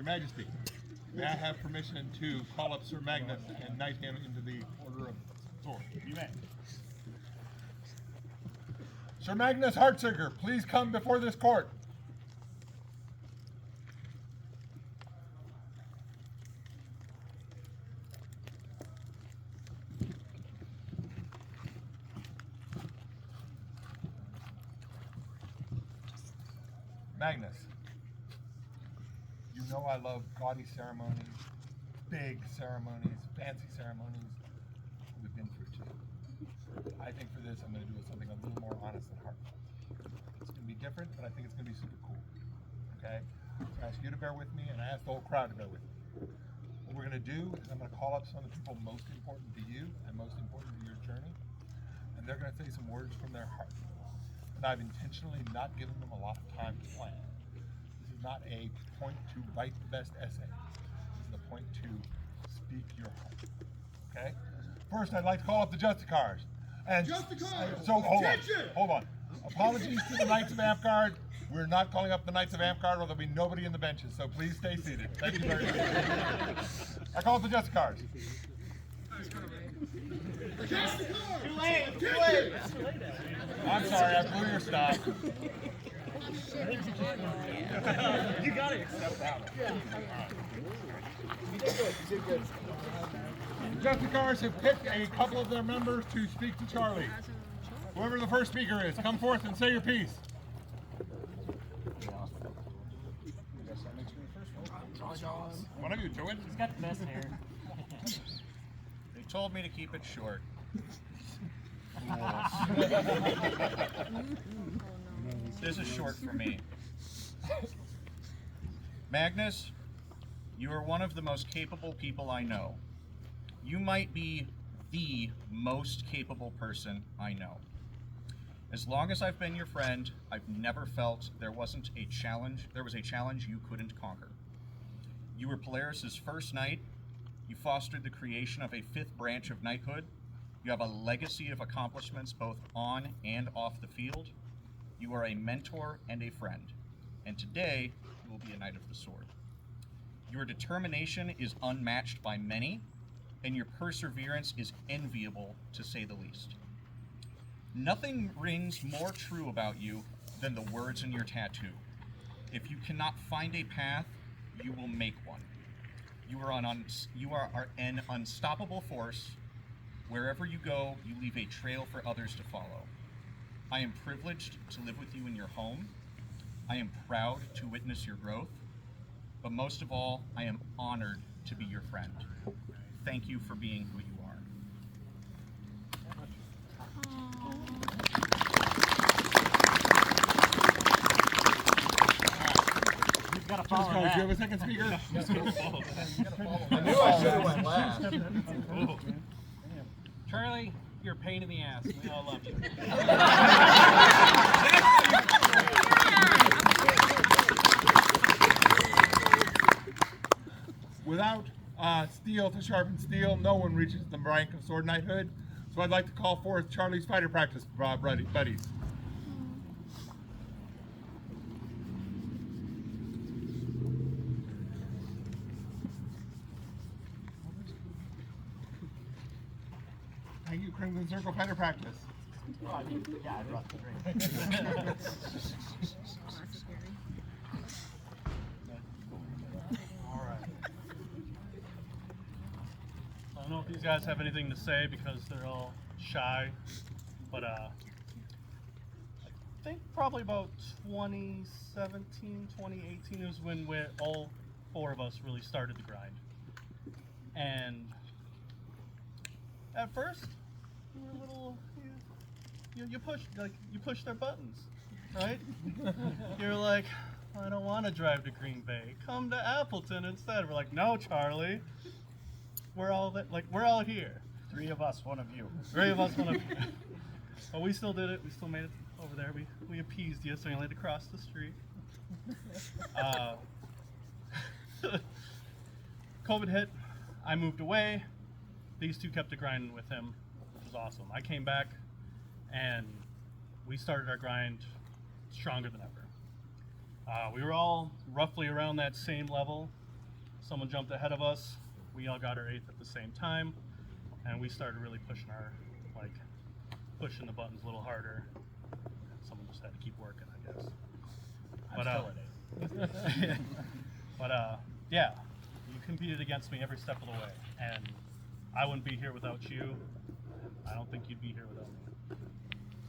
Majesty, may I have permission to call up Sir Magnus and knight him into the Order of Sword? You may. Sir Magnus Heartseeker, please come before this court. Magnus, you know I love gaudy ceremonies, big ceremonies, fancy ceremonies. We've been through two. I think for this I'm going to do something a little more honest and heartfelt. It's going to be different, but I think it's going to be super cool. Okay? So I ask you to bear with me, and I ask the whole crowd to bear with me. What we're going to do is I'm going to call up some of the people most important to you and most important to your journey, and they're going to say some words from their heart. And I've intentionally not given them a lot of time to plan. This is not a point to write the best essay. This is a point to speak your heart. Okay? First, I'd like to call up the Justicars. And Justicars! So hold on. Apologies to the Knights of Amtgard. We're not calling up the Knights of Amtgard, or there'll be nobody in the benches. So please stay seated. Thank you very much. I call up the Justicars. Too late. I'm sorry, I blew your stop. You got to accept that one. You did good. You did good. The Justicars have picked a couple of their members to speak to Charlie. Whoever the first speaker is, come forth and say your piece. One of you do it. He's got the best hair. They told me to keep it short. This is short for me. Magnus, you are one of the most capable people I know. You might be the most capable person I know. As long as I've been your friend, I've never felt there was a challenge you couldn't conquer. You were Polaris' first knight. You fostered the creation of a fifth branch of knighthood. You have a legacy of accomplishments both on and off the field. You are a mentor and a friend. And today, you will be a Knight of the Sword. Your determination is unmatched by many, and your perseverance is enviable, to say the least. Nothing rings more true about you than the words in your tattoo. If you cannot find a path, you will make one. You are an unstoppable force. Wherever you go, you leave a trail for others to follow. I am privileged to live with you in your home. I am proud to witness your growth. But most of all, I am honored to be your friend. Thank you for being who you are. You've got to follow Do you have a that. second speaker? I knew I should have went last. Charlie, you're a pain in the ass. We all love you. Without steel to sharpen steel, no one reaches the rank of sword knighthood. So I'd like to call forth Charlie's fighter practice buddies. Thank you, Crimson Circle fighter practice. Yeah, I'd rather drink. All right. I don't know if these guys have anything to say because they're all shy, but I think probably about 2017, 2018 was when all four of us really started the grind. And at first, we were a little, you push their buttons, right? You're like, I don't want to drive to Green Bay. Come to Appleton instead. We're like, no, Charlie. We're all here. Three of us, one of you. Three of us, one of you. But we still did it. We still made it over there. We appeased you, so you only had to cross the street. COVID hit. I moved away. These two kept the grinding with him, which was awesome. I came back, and we started our grind stronger than ever. We were all roughly around that same level, someone jumped ahead of us. We all got our 8th at the same time, and we started really pushing the buttons a little harder. Someone just had to keep working, I guess. But yeah, you competed against me every step of the way, and I wouldn't be here without you. And I don't think you'd be here without me.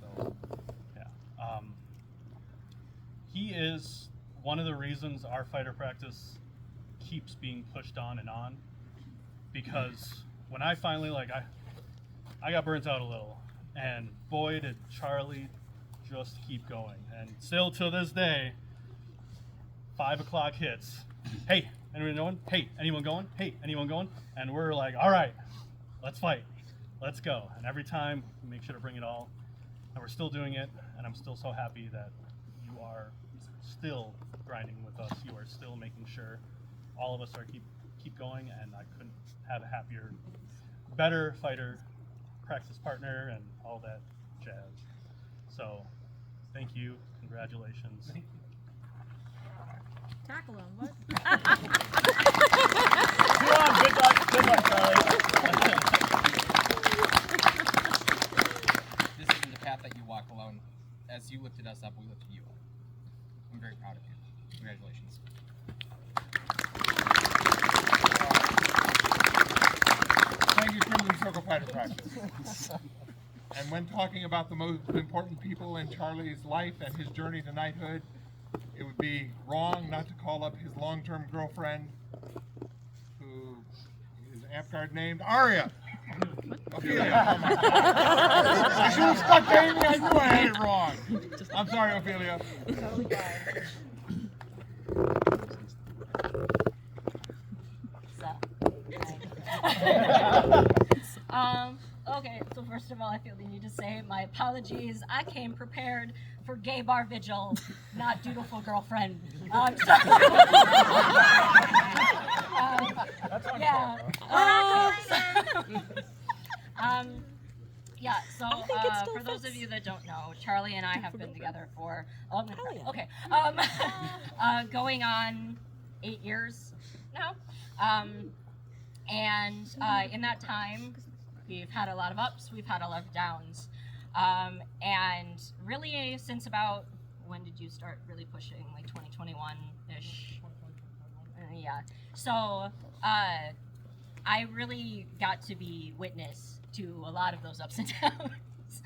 So, yeah. He is one of the reasons our fighter practice keeps being pushed on and on, because when I finally I got burnt out a little, and boy did Charlie just keep going. And still to this day, 5 o'clock hits. Hey, anyone going? Hey, anyone going? Hey, anyone going? And we're like, all right, let's fight. Let's go. And every time we make sure to bring it all. And we're still doing it. And I'm still so happy that you are still grinding with us. You are still making sure all of us are keep going. And I couldn't have a happier, better fighter, practice partner, and all that jazz. So thank you. Congratulations. Tackle him. What? Come on, good luck, Charlie. This isn't the path that you walk alone. As you lifted us up, we lifted you up. I'm very proud of you. Congratulations. Thank you, Crimson Circle Fighter Practice. And when talking about the most important people in Charlie's life and his journey to knighthood, it would be wrong not to call up his long-term girlfriend, who is Amp named Aria. Ophelia. I should have stuck to Amy. I knew I had it wrong. I'm sorry, Ophelia. Okay, so first of all, I feel the need to say my apologies. I came prepared for gay bar vigil, not dutiful girlfriend. So for those of you that don't know, Charlie and I have been together for going on 8 years now. And in that time, we've had a lot of ups, we've had a lot of downs. And really since about, when did you start really pushing? Like 2021-ish? Yeah. So I really got to be witness to a lot of those ups and downs.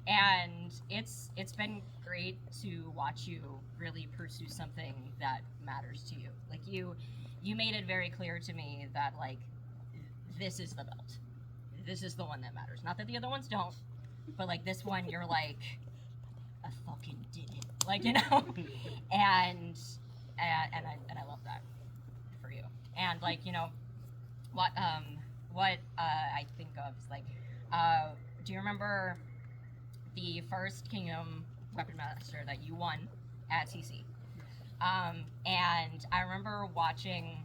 And it's been great to watch you really pursue something that matters to you. Like you made it very clear to me that like, this is the belt. This is the one that matters. Not that the other ones don't, but like this one, you're like, I fucking did it. Like, you know? and I love that for you. And like, you know, what I think of is like, do you remember the first Kingdom Weapon Master that you won at CC? And I remember watching,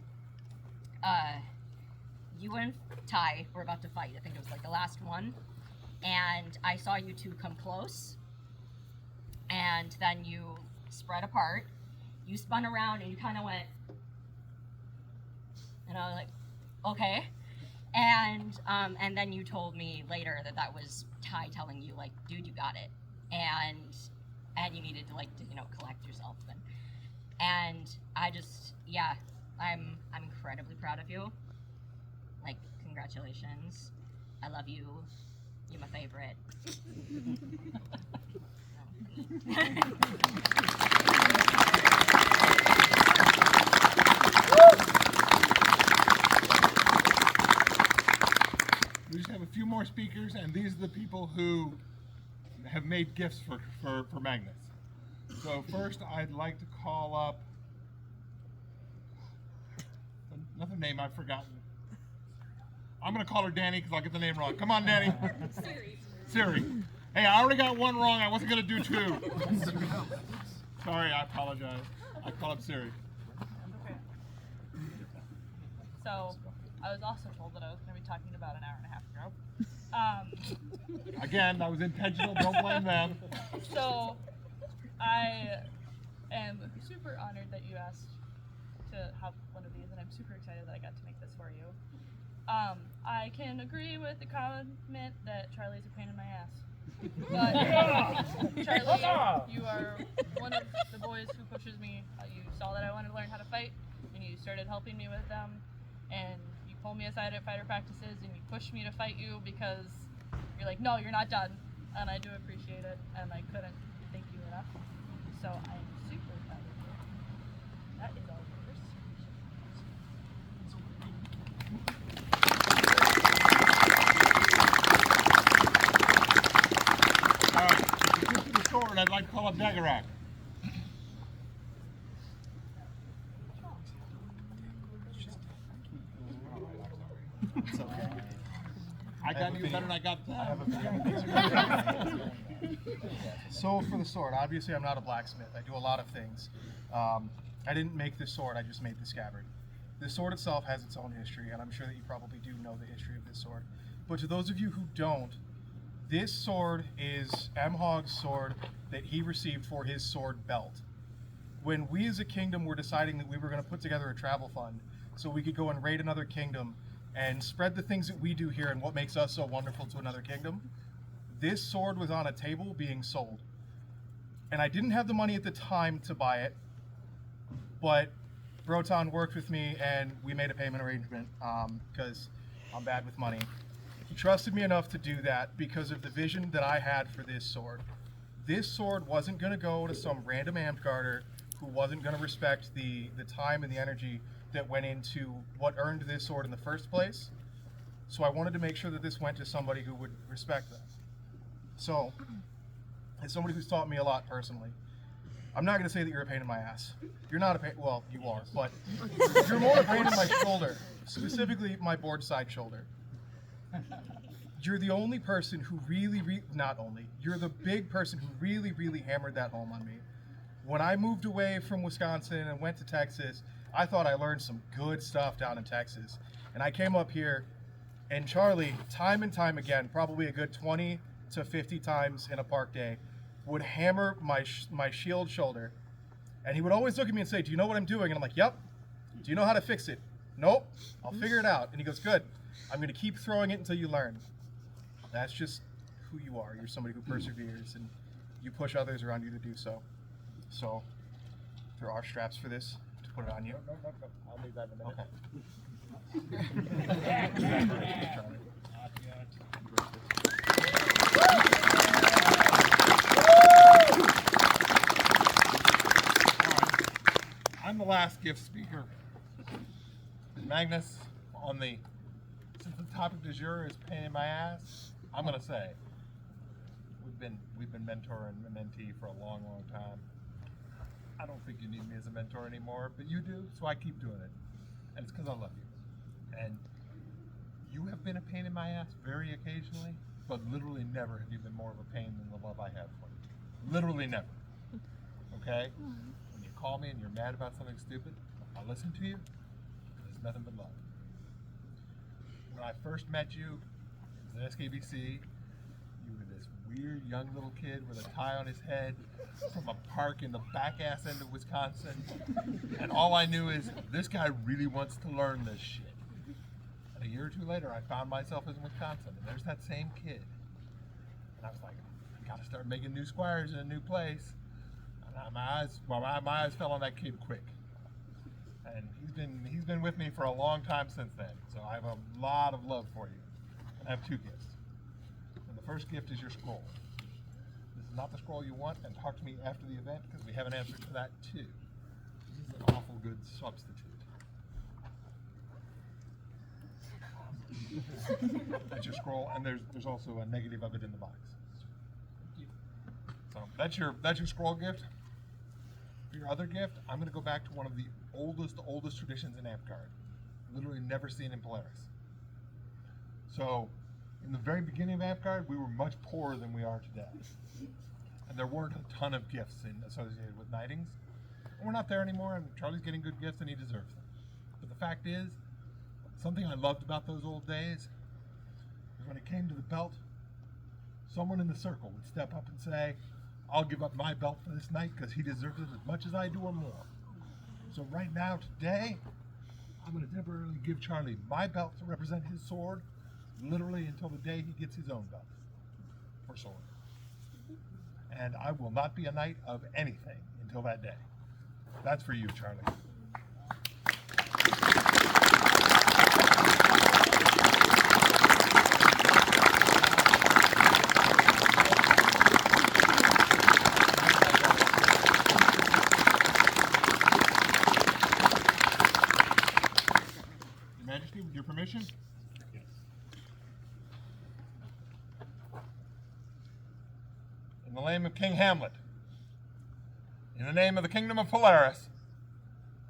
you and Ty were about to fight. I think it was like the last one. And I saw you two come close. And then you spread apart. You spun around and you kind of went. And I was like, okay. And then you told me later that was Ty telling you like, dude, you got it. And you needed to like, you know, collect yourself. And I just, yeah, I'm incredibly proud of you. Like, congratulations. I love you. You're my favorite. We just have a few more speakers, and these are the people who have made gifts for Magnus. So first, I'd like to call up another name I've forgotten. I'm going to call her Danny because I'll get the name wrong. Come on, Danny. Siri. Hey, I already got one wrong. I wasn't going to do two. Sorry, I apologize. I call up Siri. Okay. So, I was also told that I was going to be talking about an hour and a half ago. Again, that was intentional. Don't blame them. So, I am super honored that you asked to have one of these, and I'm super excited that I got to make this for you. I can agree with the comment that Charlie's a pain in my ass. But Charlie, you are one of the boys who pushes me. You saw that I wanted to learn how to fight, and you started helping me with them, and you pulled me aside at fighter practices, and you pushed me to fight you because you're like, no, you're not done, and I do appreciate it, and I couldn't thank you enough. So I'm super proud of you. That is all yours. This is the sword I'd like to call a Daggerak. It's okay. I got you better than I got that. I have a video. So for the sword, obviously I'm not a blacksmith. I do a lot of things. I didn't make this sword, I just made the scabbard. The sword itself has its own history, and I'm sure that you probably do know the history of this sword. But to those of you who don't, this sword is M-Hog's sword that he received for his sword belt. When we as a kingdom were deciding that we were going to put together a travel fund so we could go and raid another kingdom and spread the things that we do here and what makes us so wonderful to another kingdom, this sword was on a table being sold. And I didn't have the money at the time to buy it, but Broton worked with me and we made a payment arrangement because I'm bad with money. He trusted me enough to do that because of the vision that I had for this sword. This sword wasn't going to go to some random Amtgarder who wasn't going to respect the time and the energy that went into what earned this sword in the first place. So I wanted to make sure that this went to somebody who would respect that. So, as somebody who's taught me a lot personally, I'm not going to say that you're a pain in my ass. You're not a pain, well, you are, but you're more a pain in my shoulder, specifically my board side shoulder. You're the only person who you're the big person who really hammered that home on me. When I moved away from Wisconsin and went to Texas, I thought I learned some good stuff down in Texas. And I came up here, and Charlie, time and time again, probably a good 20 to 50 times in a park day, would hammer my shield shoulder. And he would always look at me and say, "Do you know what I'm doing?" And I'm like, "Yep." "Do you know how to fix it?" "Nope." "I'll figure it out." And he goes, "Good. I'm going to keep throwing it until you learn." That's just who you are. You're somebody who perseveres, and you push others around you to do so. So, there are straps for this to put it on you. No. I'll leave that in a minute. Okay. I'm the last gift speaker. Magnus, since the topic du jour is pain in my ass, I'm gonna say we've been mentor and mentee for a long time. I don't think you need me as a mentor anymore, but you do, so I keep doing it. And it's because I love you. And you have been a pain in my ass very occasionally, but literally never have you been more of a pain than the love I have for you. Literally never. Okay? When you call me and you're mad about something stupid, I'll listen to you. It's nothing but love. When I first met you, it was at SKBC. You were this weird young little kid with a tie on his head from a park in the back ass end of Wisconsin. And all I knew is this guy really wants to learn this shit. And a year or two later, I found myself in Wisconsin, and there's that same kid. And I was like, I gotta start making new squires in a new place. And my eyes fell on that kid quick. And he's been with me for a long time since then. So I have a lot of love for you. And I have two gifts. And the first gift is your scroll. This is not the scroll you want, and talk to me after the event because we have an answer to that too. This is an awful good substitute. That's your scroll, and there's also a negative of it in the box. So that's your scroll gift. For your other gift, I'm going to go back to one of the oldest traditions in Amtgard. Literally never seen in Polaris. So, in the very beginning of Amtgard, we were much poorer than we are today. And there weren't a ton of gifts associated with knightings. And we're not there anymore, and Charlie's getting good gifts, and he deserves them. But the fact is, something I loved about those old days is when it came to the belt, someone in the circle would step up and say, "I'll give up my belt for this knight because he deserves it as much as I do or more." So right now, today, I'm going to temporarily give Charlie my belt to represent his sword, literally until the day he gets his own belt for sword. And I will not be a knight of anything until that day. That's for you, Charlie. Your Majesty, with your permission? In the name of King Hamlet, in the name of the Kingdom of Polaris,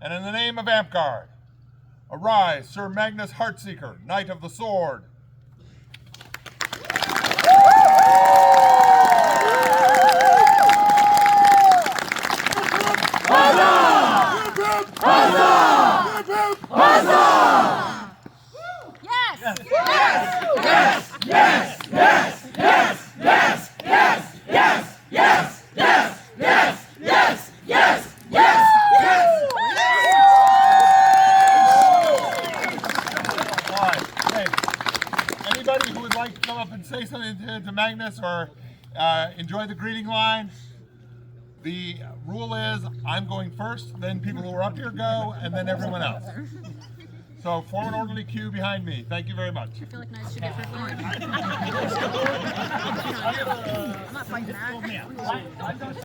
and in the name of Amtgard, arise, Sir Magnus Heartseeker, Knight of the Sword. Anybody who would like to come up and say something to Magnus or enjoy the greeting line, the rule is I'm going first, then people who are up here go, and then everyone else. So form an orderly queue behind me. Thank you very much. I feel like knights should get first line. I'm not fighting that.